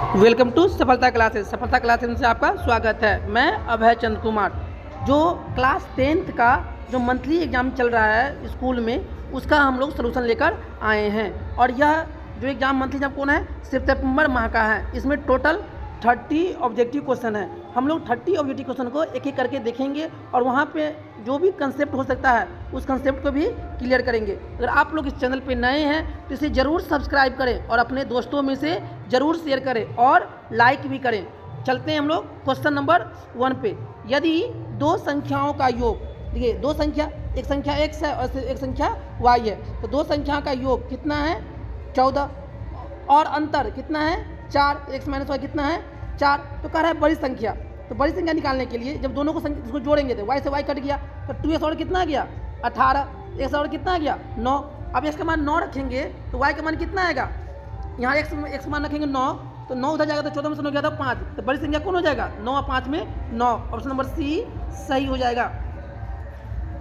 Welcome to सफलता classes. सफलता classes से आपका स्वागत है। मैं अभय चंद्र कुमार। जो क्लास 10th का जो मंथली एग्ज़ाम चल रहा है स्कूल में, उसका हम लोग सलूशन लेकर आए हैं। और यह जो एग्ज़ाम मंथली एग्जाम कौन है, सितंबर माह का है। इसमें टोटल 30 ऑब्जेक्टिव क्वेश्चन है। हम लोग 30 ऑब्जेक्टिव क्वेश्चन को एक एक करके देखेंगे और वहाँ पे जो भी कंसेप्ट हो सकता है उस कंसेप्ट को भी क्लियर करेंगे। अगर आप लोग इस चैनल पे नए हैं तो इसे ज़रूर सब्सक्राइब करें और अपने दोस्तों में से ज़रूर शेयर करें और लाइक भी करें। चलते हैं हम लोग क्वेश्चन नंबर 1 पे। यदि दो संख्याओं का योग, देखिए दो संख्या, एक संख्या x है और एक संख्या y है, तो दो संख्या का योग कितना है 14 और अंतर कितना है 4, x माइनस वाई कितना है 4। तो कह रहा है बड़ी संख्या, तो बड़ी संख्या निकालने के लिए जब दोनों को इसको जोड़ेंगे तो y से y कट गया, तो 2x और कितना आ गया 18, x और कितना आ गया 9। अब x का मान 9 रखेंगे तो y का मान कितना आएगा, यहाँ x मान रखेंगे 9, तो 9 उधर जाएगा तो 14 में से 9 गया था 5, तो बड़ी संख्या कौन हो जाएगा 9 और 5 में 9। ऑप्शन नंबर सी सही हो जाएगा।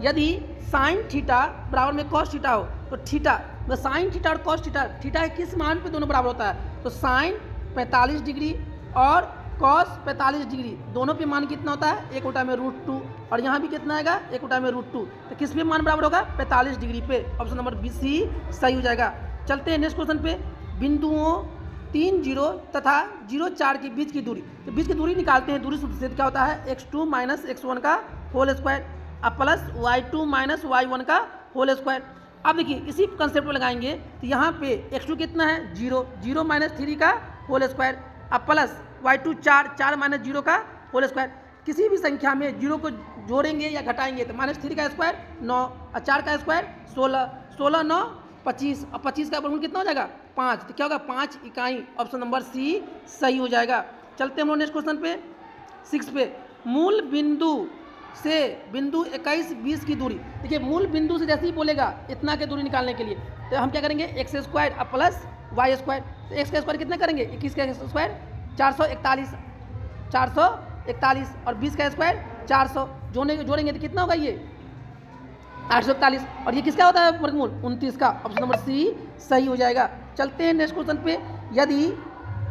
यदि साइन थीटा बराबर में कॉस थीटा हो तो थीटा मतलब साइन थीटा और कॉस थीटा, थीटा किस मान पे दोनों बराबर होता है, तो साइन 45 डिग्री और कॉस 45 डिग्री, दोनों पे मान कितना होता है 1/√2, और यहाँ भी कितना आएगा 1/√2। तो किस पे मान बराबर होगा 45 डिग्री पे। ऑप्शन नंबर बी सी सही हो जाएगा। चलते हैं नेक्स्ट क्वेश्चन पे। बिंदुओं 3 0 तथा 0 4 के बीच की दूरी, तो बीच की दूरी निकालते हैं। दूरी सूत्र से क्या होता है x2 माइनस x1 का whole square plus y2 minus y1 का होल स्क्वायर। अब देखिए इसी कंसेप्ट में लगाएंगे तो यहाँ पे x2 कितना है 0, 0 माइनस 3 का whole square plus y2 4, 4 minus 0 का होल स्क्वायर। किसी भी संख्या में 0 को जोड़ेंगे या घटाएंगे तो माइनस 3 का स्क्वायर 9 और 4 का स्क्वायर 16, 16 9 25 और 25 का वर्गमूल कितना हो जाएगा 5, तो क्या होगा 5 इकाई। ऑप्शन नंबर सी सही हो जाएगा। चलते हम लोग नेक्स्ट क्वेश्चन पे 6 पे। मूल बिंदु से बिंदु 21 20 की दूरी, देखिए मूल बिंदु से जैसे ही बोलेगा इतना की दूरी निकालने के लिए तो हम क्या करेंगे x square plus y square. तो एक्स का स्क्वायर कितना करेंगे 21 का स्क्वायर 441, 441 और 20 का स्क्वायर 400, जोड़ेंगे तो कितना होगा ये 841, और ये किसका होता है वर्गमूल 29 का। ऑप्शन नंबर सी सही हो जाएगा। चलते हैं नेक्स्ट क्वेश्चन पे। यदि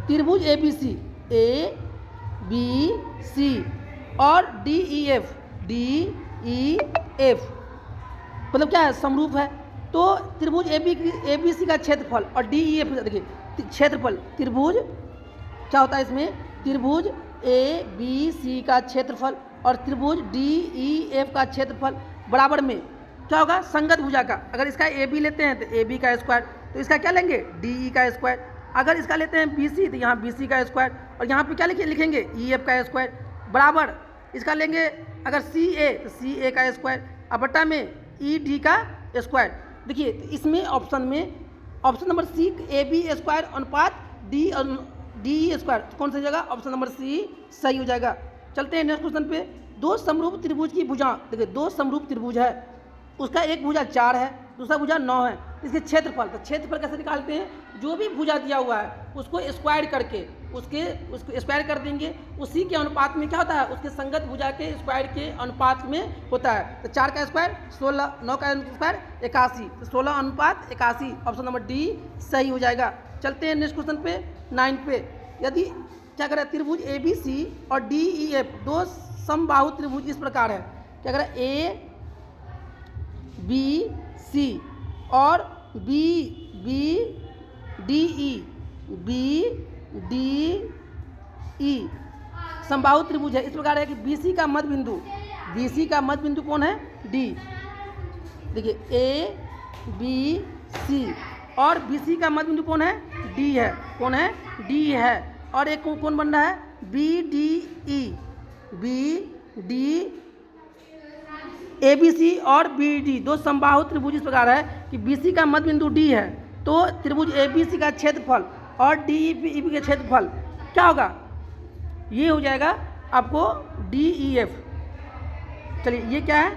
त्रिभुज ए बी सी और डी ई एफ मतलब क्या है समरूप है, तो त्रिभुज ए बी सी का क्षेत्रफल और डी ई एफ, देखिए क्षेत्रफल त्रिभुज क्या होता है इसमें, त्रिभुज ए बी सी का क्षेत्रफल और त्रिभुज डी ई एफ का क्षेत्रफल बराबर में क्या होगा संगत भुजा का। अगर इसका ए बी लेते हैं तो ए बी का स्क्वायर, तो इसका क्या लेंगे डी ई का स्क्वायर। अगर इसका लेते हैं बी सी तो यहाँ बी सी का स्क्वायर, और यहाँ पे क्या लिखेंगे ई एफ का स्क्वायर बराबर इसका लेंगे अगर सी ए तो सी ए का स्क्वायर और बट्टा में ई डी का स्क्वायर। देखिए तो इसमें option number c a b square अनुपात डी स्क्वायर कौन सी जगह, ऑप्शन नंबर सी सही हो जाएगा। चलते हैं नेक्स्ट क्वेश्चन पे। दो समरूप त्रिभुज की भुजा, देखिए दो समरूप त्रिभुज है, उसका एक भुजा 4 है दूसरा भुजा 9 है, इसके क्षेत्रफल, तो क्षेत्रफल कैसे निकालते हैं, जो भी भुजा दिया हुआ है उसको स्क्वायर करके उसको स्क्वायर कर देंगे, उसी के अनुपात में क्या होता है उसके संगत भुजा के स्क्वायर के अनुपात में होता है। तो 4 का स्क्वायर 16, 9 का स्क्वायर 81, तो 16 अनुपात 81। ऑप्शन नंबर डी सही हो जाएगा। चलते हैं नेक्स्ट क्वेश्चन पे 9 पे। यदि क्या करें त्रिभुज ए बी सी और डी ई एफ दो समबाहु त्रिभुज इस प्रकार है, क्या करें ए बी सी और बी डी ई समबाहु त्रिभुज है। इस प्रकार है कि BC का मध्य बिंदु कौन है D, देखिए ए बी सी और BC का मध्य बिंदु कौन है D है, कौन है D है, और एक कौन बन रहा है BDE ABC और BD दो समबाहु त्रिभुज इस प्रकार है कि BC का मध्य बिंदु D है, तो त्रिभुज ABC का क्षेत्रफल और DEF का क्षेत्रफल क्या होगा, ये हो जाएगा आपको DEF। चलिए ये क्या है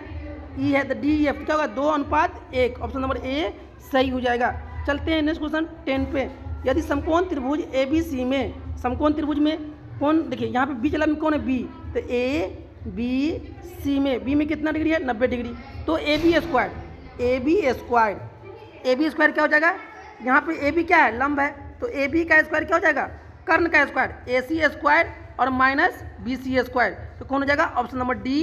E है तो DEF क्या होगा 2:1। ऑप्शन नंबर ए सही हो जाएगा। चलते हैं नेक्स्ट क्वेश्चन 10 पे। यदि समकोण त्रिभुज ABC में, समकोण त्रिभुज में कौन, देखिए यहाँ पे बीच वाला में कौन है B, तो ए बी सी में बी में कितना डिग्री है 90 डिग्री, तो ए बी स्क्वायर क्या हो जाएगा, यहाँ पे ए बी क्या है लंब है, तो ए बी का स्क्वायर क्या हो जाएगा कर्ण का स्क्वायर ए सी स्क्वायर और माइनस बी सी स्क्वायर, तो कौन हो जाएगा? ऑप्शन नंबर डी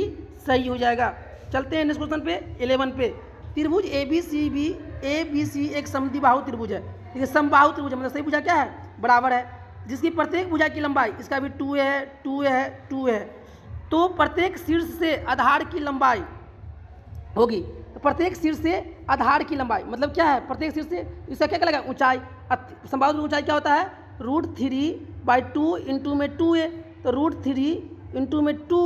सही हो जाएगा। चलते हैं नेक्स्ट क्वेश्चन पे 11 पे। त्रिभुज ए बी सी एक समद्विबाहु त्रिभुज है। देखिए समबाहु त्रिभुज मतलब सही भुजा क्या है? बराबर है, जिसकी प्रत्येक भुजा की लंबाई, इसका भी 2a है, 2a है, 2a है, तो प्रत्येक शीर्ष से आधार की लंबाई होगी। तो प्रत्येक शीर्ष से आधार की लंबाई मतलब क्या है? प्रत्येक शीर्ष से इसका क्या लगेगा? ऊंचाई। समबाहु ऊंचाई क्या होता है? √3/2 इंटू में 2a, तो √3 इंटू में 2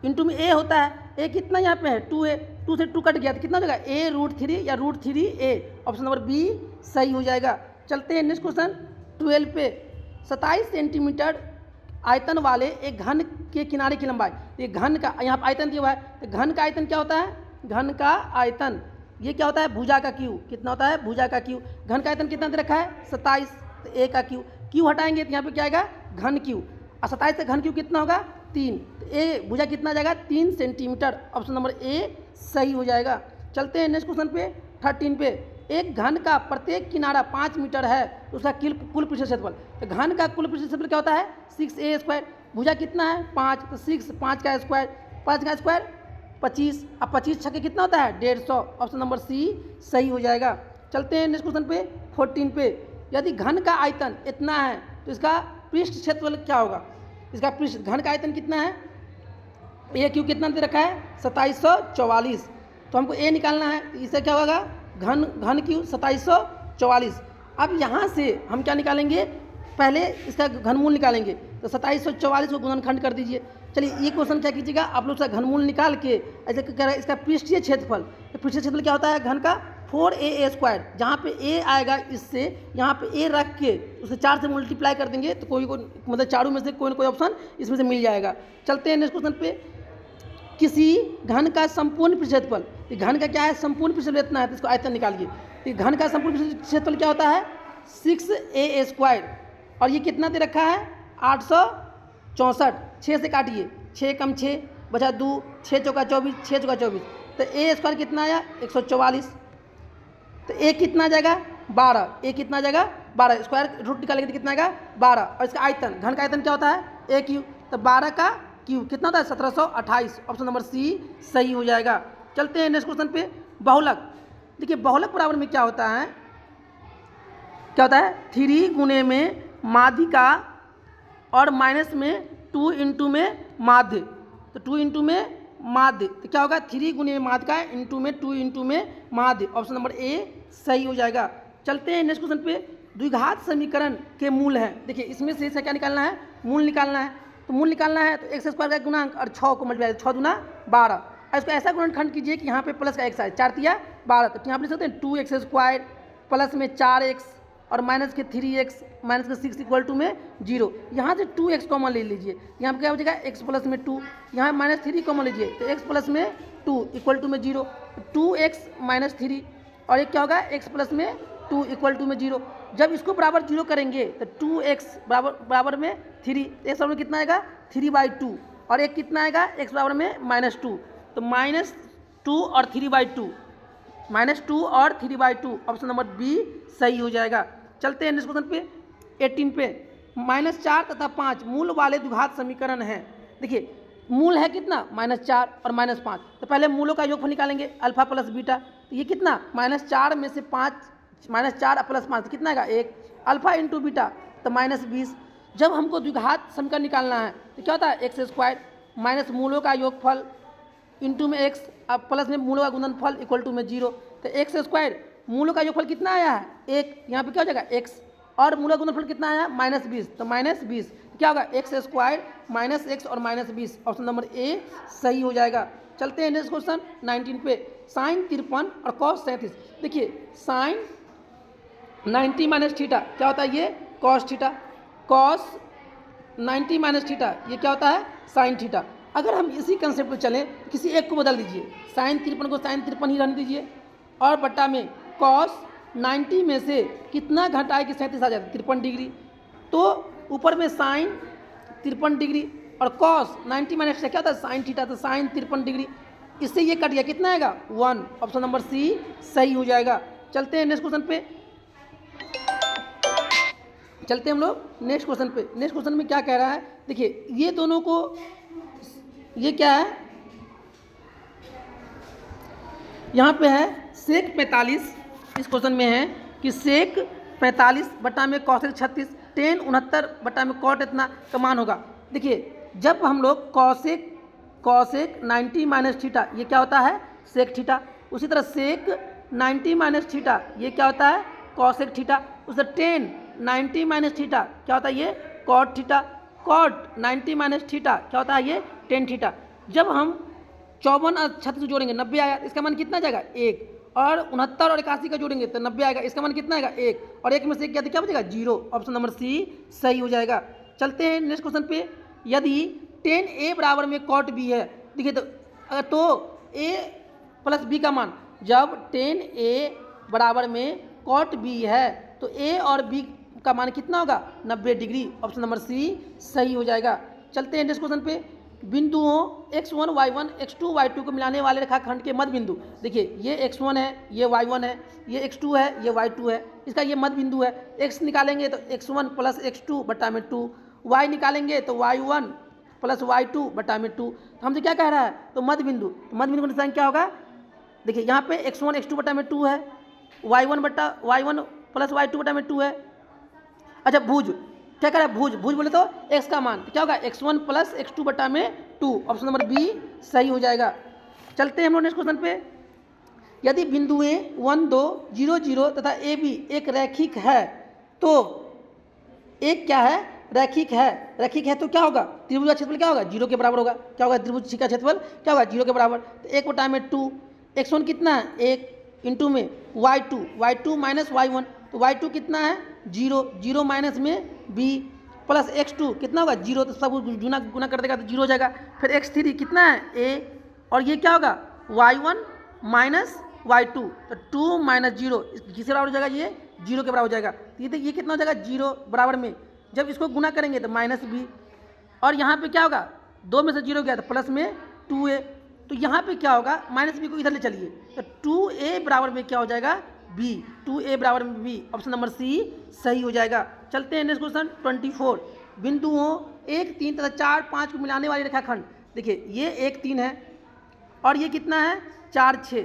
इंटू में a होता है। a कितना यहाँ पे है? 2a, 2 से 2 कट गया तो कितना हो जाएगा? a √3 या √3a, ऑप्शन नंबर बी सही हो जाएगा। चलते हैं नेक्स्ट क्वेश्चन 12 पे। 27 सेंटीमीटर आयतन वाले एक घन के किनारे की लंबाई, ये घन का यहाँ पर आयतन दिया हुआ है, तो घन का आयतन क्या होता है? घन का आयतन ये क्या होता है? भुजा का क्यू। कितना होता है? भुजा का क्यू। घन का आयतन कितना दे रखा है? 27, तो ए का क्यू, क्यू हटाएंगे तो यहाँ पे क्या आएगा? घन क्यू। और 27 से घन क्यू कितना होगा? 3, तो ए भुजा कितना जाएगा? 3 सेंटीमीटर, ऑप्शन नंबर ए सही हो जाएगा। चलते हैं नेक्स्ट क्वेश्चन पे 13 पे। एक घन का प्रत्येक किनारा 5 मीटर है, तो उसका कुल पृष्ठ क्षेत्रफल, तो घन का कुल पृष्ठ क्षेत्रफल क्या होता है? 6a square. भुजा कितना है? 5, तो 6 5 का स्क्वायर, 5 का स्क्वायर 25, अब 25 छक्के कितना होता है? 150, ऑप्शन नंबर सी सही हो जाएगा। चलते हैं नेक्स्ट क्वेश्चन पे 14 पे। यदि घन का आयतन इतना है तो इसका पृष्ठ क्षेत्रफल क्या होगा? इसका पृष्ठ घन का आयतन कितना है? ए क्यू कितना दे रखा है? 2744, तो हमको ए निकालना है, इससे क्या होगा? घन क्यू 2744। अब यहाँ से हम क्या निकालेंगे? पहले इसका घनमूल निकालेंगे, तो 2744 को गुणनखंड कर दीजिए। चलिए ये क्वेश्चन क्या कीजिएगा आप लोग, इसका घनमूल निकाल के ऐसे कह रहा है इसका पृष्ठीय क्षेत्रफल, तो पृष्ठीय क्षेत्रफल क्या होता है? घन का 4a स्क्वायर, जहाँ पे a आएगा इससे यहाँ पे a रख के उसे 4 से मल्टीप्लाई कर देंगे, तो कोई मतलब चारों में से कोई ना कोई ऑप्शन इसमें से मिल जाएगा। चलते हैं नेक्स्ट क्वेश्चन पे। किसी घन का संपूर्ण पृष्ठ क्षेत्रफल, घन का क्या है? संपूर्ण पृष्ठ क्षेत्रफल इतना है, तो इसको आयतन निकालिए। तो घन का संपूर्ण पृष्ठ क्षेत्रफल क्या होता है? 6a स्क्वायर, और ये कितना दे रखा है? 864, 6 से काटिए, 6 कम 6 बचा 2, 6 चौका 24, 6 चौका 24, तो a स्क्वायर कितना आया? 144, तो a कितना आ जाएगा? 12, a कितना आ जाएगा? 12, स्क्वायर रूट निकालेंगे तो कितना आएगा? 12, और इसका आयतन, घन का आयतन क्या होता है? a क्यू, तो 12 का क्यू कितना होता है? 1728, ऑप्शन नंबर सी सही हो जाएगा। चलते हैं नेक्स्ट क्वेश्चन पे। बहुलक, देखिए बहुलक बराबर में क्या होता है? क्या होता है? 3 गुणे में माध्यिका और माइनस में 2 इंटू में माध्य, तो 2 इंटू में माध्य, तो क्या होगा? 3 गुणे में माध्यिका इंटू में 2 इंटू में माध्य, ऑप्शन नंबर ए सही हो जाएगा। चलते हैं नेक्स्ट क्वेश्चन पे। द्विघात समीकरण के मूल हैं, देखिए इसमें से इसका क्या निकालना है? मूल निकालना है, तो मूल निकालना है तो एक्स स्क्वायर का गुणांक और 6 को मल्टीप्लाई, 6 दूना 12, और इसको ऐसा गुणनखंड कीजिए कि यहाँ पे प्लस का एक्स आए, 4 तिया 12, तो यहाँ पे लिख सकते हैं 2x स्क्वायर प्लस में 4x और माइनस के 3x माइनस के 6 इक्वल टू में 0। यहाँ से 2x कॉमन ले लीजिए, यहाँ पे क्या हो जाएगा? x प्लस में 2, यहाँ माइनस 3 कॉमन लीजिए, तो x प्लस में 2 इक्वल टू में 0, 2x माइनस 3, और एक क्या होगा? x प्लस में 2 इक्वल टू में 0। जब इसको बराबर 0 करेंगे तो 2x बराबर में 3, x बराबर में कितना आएगा? 3/2, और एक कितना आएगा? x बराबर में -2, तो -2 और 3/2, -2 और 3/2, ऑप्शन नंबर बी सही हो जाएगा। चलते हैं नेक्स्ट क्वेश्चन पे 18 पे। -4 तथा 5 मूल वाले द्विघात समीकरण हैं। देखिए मूल है कितना? -4 और -5, तो पहले मूलों का योगफल निकालेंगे, अल्फा प्लस बीटा, तो ये कितना? -4 में से 5 -4 प्लस 5 कितना आएगा? 1, अल्फा इंटू बीटा तो -20। जब हमको द्विघात समीकरण निकालना है तो क्या होता है? एक्स स्क्वायर माइनस मूलों का योगफल इंटू में एक्स, अब प्लस में मूलों का गुणनफल इक्वल टू में 0, तो एक्स स्क्वायर मूलों का योगफल कितना आया है? 1, यहाँ पे क्या हो जाएगा? x, और मूलों का गुणनफल कितना आया? -20, तो -20, क्या होगा? एक्स स्क्वायर माइनस एक्स और -20, ऑप्शन नंबर ए सही हो जाएगा। चलते हैं नेक्स्ट क्वेश्चन 19 पे। साइन 53 और कॉस 37, देखिए साइन 90 माइनस थीटा क्या होता है? ये cos theta, cos 90 minus theta ये क्या होता है? Sine theta. अगर हम इसी कंसेप्ट पे चलें तो किसी एक को बदल दीजिए, साइन 53 को साइन 53 ही रहने दीजिए, और बट्टा में कॉस 90 में से कितना घटाए कि 37 आ जाए? 53 डिग्री, तो ऊपर में साइन 53 डिग्री और कॉस 90 माइनस क्या होता है? साइन थीटा, तो साइन 53 डिग्री, इससे ये कट गया, कितना आएगा? 1, ऑप्शन नंबर सी सही हो जाएगा। चलते हैं नेक्स्ट क्वेश्चन पे। चलते हम लोग नेक्स्ट क्वेश्चन पे। नेक्स्ट क्वेश्चन में क्या कह रहा है, देखिए ये दोनों को, ये क्या है, यहाँ पे है सेक 45। इस क्वेश्चन में है कि सेक 45 बटा में कॉसेक 36, टेन 69 बटा में कॉट इतना का मान होगा। देखिए जब हम लोग कॉसेक 90 माइनस थीटा, ये क्या होता है, सेक थीटा। उसी तरह सेक 90 माइनस थीटा, ये क्या होता है, कॉसेक थीटा। उसी तरह टेन 90 माइनस थीटा क्या होता है, ये cot theta. Cot 90 minus theta क्या होता है, ये टेन थीटा। जब हम 54 और 36 जोड़ेंगे 90 आएगा, इसका मान कितना जाएगा, 1। और 69 और 81 का जोड़ेंगे तो 90 आएगा, इसका मान कितना आएगा, 1। और 1 में से क्या बचेगा, 0। ऑप्शन नंबर सी सही हो जाएगा। चलते हैं नेक्स्ट क्वेश्चन पे। यदि टेन ए बराबर में कॉट बी है, देखिए तो ए प्लस बी का मान, जब टेन ए बराबर में कॉट बी है तो ए और बी का मान कितना होगा, 90 डिग्री। ऑप्शन नंबर सी सही हो जाएगा। चलते हैं नेक्स्ट क्वेश्चन पे। बिंदुओं x1 y1 x2 y2 को मिलाने वाले रेखाखंड के मध्य बिंदु, देखिए ये x1 है, ये y1 है, ये x2 है, ये y2 है, इसका ये मध्य बिंदु है। x निकालेंगे तो x1 प्लस x2 बटा में 2, y निकालेंगे तो y1 प्लस y2 बटा में 2। तो हमसे क्या कह रहा है, तो मध्य बिंदु, तो मध्य बिंदु का निशान क्या होगा, देखिए यहाँ पे x1 x2 बटा में 2 है, y1 प्लस y2 बटा में 2 है। अच्छा भुज, क्या कह रहा है, भुज, भुज बोले तो x का मान तो क्या होगा, x1 प्लस x2 बटा में 2। ऑप्शन नंबर बी सही हो जाएगा। चलते हैं हम लोग नेक्स्ट क्वेश्चन पे। यदि बिंदुएं 1 2 0 0 तथा ए बी एक रैखिक है तो एक क्या है, रैखिक है। रैखिक है तो क्या होगा, त्रिभुज का क्षेत्रफल क्या होगा, 0 के बराबर होगा। क्या होगा, त्रिभुज का क्षेत्रफल क्या होगा, 0 के बराबर। तो 1 बटा में 2, x1 कितना है, 1 इंटू में y2 माइनस y1, तो y2 कितना है, 0, 0 माइनस में b प्लस x2 कितना होगा, 0, तो सब गुना कर देगा तो 0 हो जाएगा। फिर x3 कितना है, a, और ये क्या होगा, y1 माइनस y2, तो 2 माइनस 0 किसके बराबर हो जाएगा, ये 0 के बराबर हो जाएगा। तो ये कितना हो जाएगा, 0 बराबर में जब इसको गुना करेंगे तो माइनस b, और यहाँ पे क्या होगा, 2 में से 0 गया तो प्लस में 2a, तो यहाँ पे क्या होगा, माइनस b को इधर ले चलिए तो 2a बराबर में क्या हो जाएगा, b, 2a बराबर में b। ऑप्शन नंबर सी सही हो जाएगा। चलते हैं नेक्स्ट क्वेश्चन 24। बिंदुओं 1 3 तथा 4 5 को मिलाने वाली रेखाखंड, देखिए ये 1 3 है और ये कितना है, 4 6।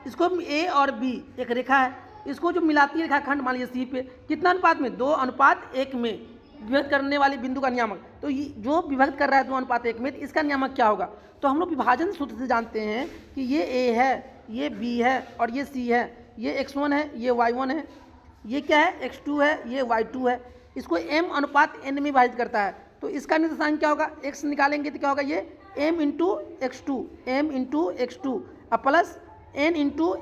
इसको a और b एक रेखा है, इसको जो मिलाती है रेखाखंड मान लीजिए सी पे, कितना अनुपात में, 2:1 में विभक्त करने वाले बिंदु का नियामक। तो ये जो विभक्त कर रहा है 2:1 में, तो इसका नियामक क्या होगा। तो हम लोग विभाजन सूत्र से जानते हैं कि ये a है, ये b है और ये c है, ये x1 है, ये y1 है, ये क्या है, x2 है, ये y2 है। इसको m/n में विभाजित करता है, तो इसका निशान क्या होगा, x निकालेंगे तो क्या होगा, ये m इंटू x2 अब प्लस n इंटू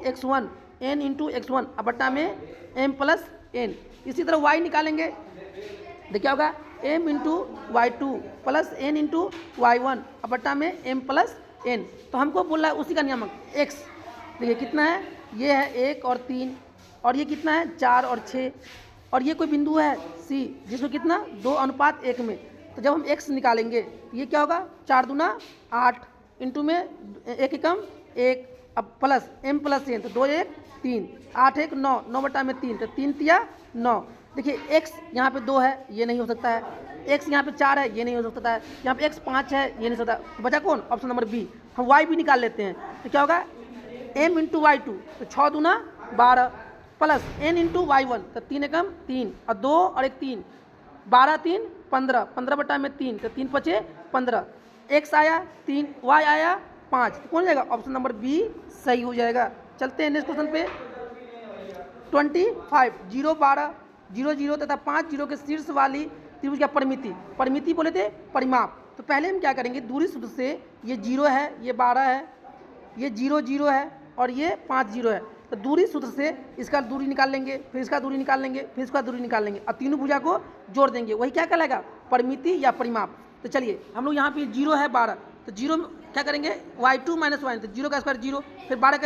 x1 अब बट्टा में m प्लस n। इसी तरह y निकालेंगे तो क्या होगा, m into y2 plus n into y1 अब बट्टा में m प्लस n। तो हमको बोल रहा है उसी का नियामक x, देखिए कितना है, ये है 1 और 3, और ये कितना है, 4 और 6, और ये कोई बिंदु है c जिसमें कितना, 2:1 में। तो जब हम x निकालेंगे तो ये क्या होगा, 4 दूना 8 इंटू में 1 एकम 1 अब प्लस m प्लस n, तो 2 1 3 8 1 9 9 बटा में 3, तो 3 तिया 9। देखिए x यहाँ पे 2 है, ये नहीं हो सकता है, x यहाँ पे 4 है, ये नहीं हो सकता है, यहाँ पे x 5 है, ये नहीं हो सकता। तो बचा कौन, ऑप्शन नंबर बी। हम y भी निकाल लेते हैं तो क्या होगा, m इंटू y2, तो 6 दूना 12 प्लस n इंटू y1, तो 3 एकम 3 और 2 और 1 3, 12 3 15, 15 बटा में 3, तो 3 5 15, x आया 3, y आया 5, तो कौन जाएगा, ऑप्शन नंबर बी सही हो जाएगा। चलते हैं नेक्स्ट क्वेश्चन पे 25। 0 12 0 0 तथा 5 0 के शीर्ष वाली त्रिभुज का परिमिति बोले थे परिमाप। तो पहले हम क्या करेंगे, दूरी सूत्र से, ये 0 है, ये 12 है, ये 0 0 है और ये 5 0 है, तो दूरी सूत्र से इसका दूरी निकाल लेंगे, फिर इसका दूरी निकाल लेंगे, फिर इसका दूरी निकाल लेंगे और तीनों भुजा को जोड़ देंगे, वही क्या कहलाएगा, परिमिति या परिमाप। तो चलिए हम लोग यहाँ पे 0 है 12, तो 0 क्या करेंगे, y2 माइनस y, तो 0 का स्क्वायर 0, फिर 12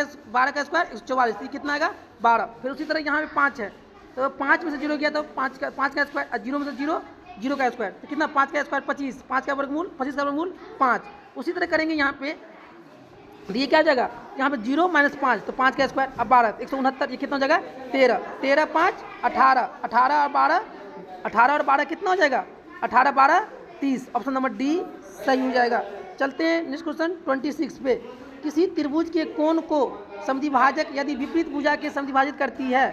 का स्क्वायर 144, कितना आएगा 12। फिर उसी तरह यहाँ पे 5 है, तो 5 में से 0 गया तो 5 का स्क्वायर, 0 में से 0 का स्क्वायर, तो कितना, 5 का स्क्वायर 25, 5 का वर्गमूल 25 का वर्गमूल 5। उसी तरह करेंगे यहाँ पे, ये क्या हो जाएगा, यहाँ पे 0 माइनस 5, तो 5 का स्क्वायर अब 12, 169, ये कितना हो जाएगा 13, 13 5 18, 18 और 12 18 और 12 कितना हो जाएगा? 18 12 30। ऑप्शन नंबर डी सही हो जाएगा। चलते हैं नेक्स्ट क्वेश्चन 26 पे। किसी त्रिभुज के कोण को समद्विभाजक यदि विपरीत भुजा के समद्विभाजित करती है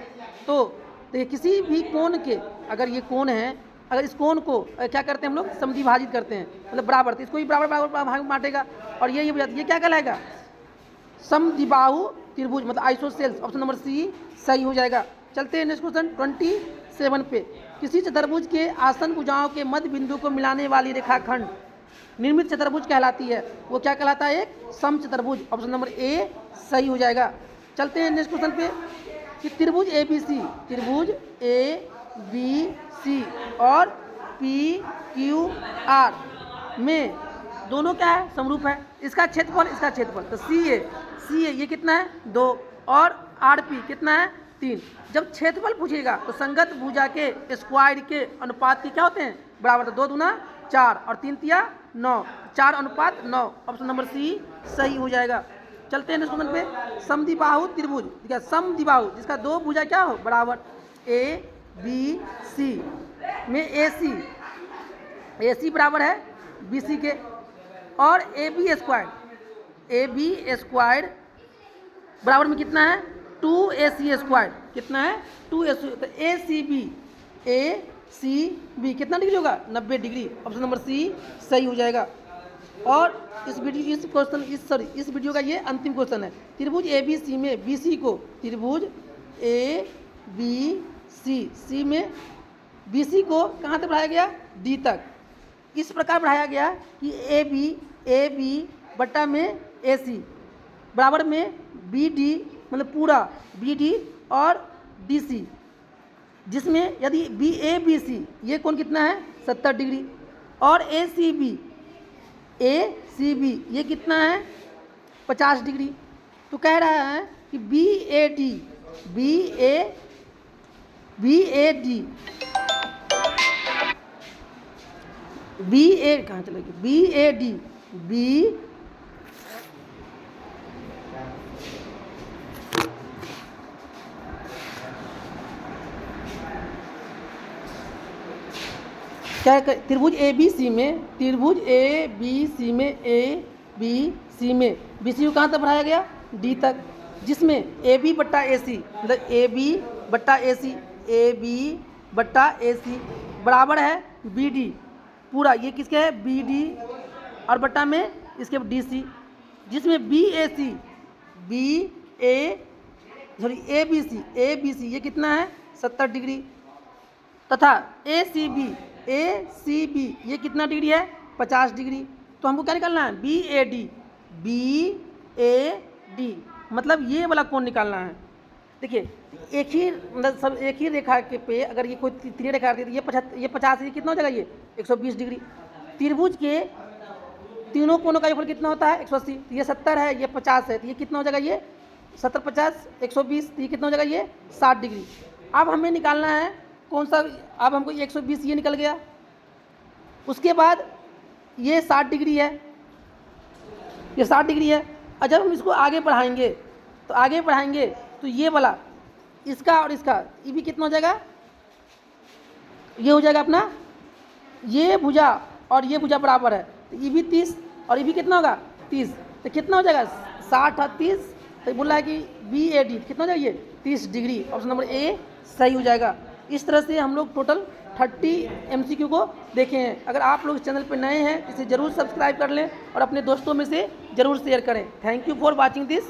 तो देखिए किसी भी कोण के, अगर ये कोण है, अगर इस कोण को क्या करते हैं हम लोग? समद्विभाजित करते हैं, मतलब बराबर, तो इसको भी बराबर बराबर भाग में बांटेगा और ये क्या कहलाएगा? समद्विबाहु त्रिभुज, मतलब आइसोसेल्स। ऑप्शन नंबर सी सही हो जाएगा। चलते हैं नेक्स्ट क्वेश्चन 27 पे। किसी चतुर्भुज के आसन भुजाओं के मध्य बिंदु को मिलाने वाली रेखाखंड निर्मित चतुर्भुज कहलाती है, वो क्या कहलाता है? एक समचतुर्भुज। ऑप्शन नंबर ए सही हो जाएगा। चलते हैं नेक्स्ट क्वेश्चन पे कि त्रिभुज ए बी सी और पी क्यू आर में दोनों क्या है? समरूप है। इसका क्षेत्रफल तो सी ए ये कितना है? 2 और आर पी कितना है? 3। जब क्षेत्रफल पूछेगा तो संगत भुजा के स्क्वायर के अनुपात की क्या होते हैं? बराबर। तो 2 दूना 4 और 3 तिया 9, 4:9। ऑप्शन नंबर सी सही हो जाएगा। चलते हैं नेक्स्ट क्वेश्चन पे। समद्विबाहु त्रिभुज, ठीक है, समद्विबाहु जिसका 2 भुजा क्या हो? बराबर। ए बी सी में ए सी बराबर है बी सी के, और ए बी स्क्वायर बराबर में कितना है? 2AC square. कितना है? 2AC। तो ए सी बी कितना डिग्री होगा? 90 डिग्री। ऑप्शन नंबर सी सही हो जाएगा। और इस वीडियो का ये अंतिम क्वेश्चन है। त्रिभुज ए बी सी में बी सी को, त्रिभुज ए बी सी में बी सी को कहाँ तक बढ़ाया गया? डी तक। इस प्रकार बढ़ाया गया कि ए बी बट्टा में ए सी बराबर में बी डी, मतलब पूरा बी डी और डी सी, जिसमें यदि बी सी ये कोण कितना है? 70 डिग्री, और ए सी बी ये कितना है? 50 डिग्री। तो कह रहा है कि बी ए डी कहाँ चलेगी? बी ए डी क्या? त्रिभुज ए बी सी में बी सी को कहाँ तक बढ़ाया गया? डी तक, जिसमें ए बी बट्टा ए सी, मतलब ए बी बट्टा ए सी बराबर है बी डी पूरा। ये किसके है? बी डी, और बट्टा में इसके डी सी, जिसमें ए बी सी ये कितना है? 70 डिग्री, तथा ए सी बी ये कितना डिग्री है? 50 डिग्री। तो हमको क्या निकालना है? बी ए डी, मतलब ये वाला कोण निकालना है। देखिए एक ही रेखा के पे अगर ये कोई तीन रेखा आती है, ये 50, ये कितना हो जाएगा? ये 120 डिग्री। त्रिभुज के तीनों कोणों का योगफल कितना होता है? 180। तो ये 70 है, ये 50 है, तो ये कितना हो जाएगा? ये 70 50 120, तो ये कितना हो जाएगा? ये 60 डिग्री। अब हमें निकालना है कौन सा? अब हमको 120 ये निकल गया, उसके बाद ये 60 डिग्री है, ये 60 डिग्री है। और जब हम इसको आगे बढ़ाएंगे तो ये वाला इसका और इसका ये भी कितना हो जाएगा? ये हो जाएगा अपना, ये भुजा और ये भुजा बराबर है, तो ये भी 30 और ये भी कितना होगा? 30। तो कितना हो जाएगा? 60 और 30। तो बोल रहा है कि बी ए डी कितना हो जाएगा? ये 30 डिग्री। ऑप्शन नंबर ए सही हो जाएगा। इस तरह से हम लोग टोटल 30 MCQ को देखे हैं। अगर आप लोग इस चैनल पर नए हैं इसे ज़रूर सब्सक्राइब कर लें और अपने दोस्तों में से ज़रूर शेयर करें। Thank you for watching this.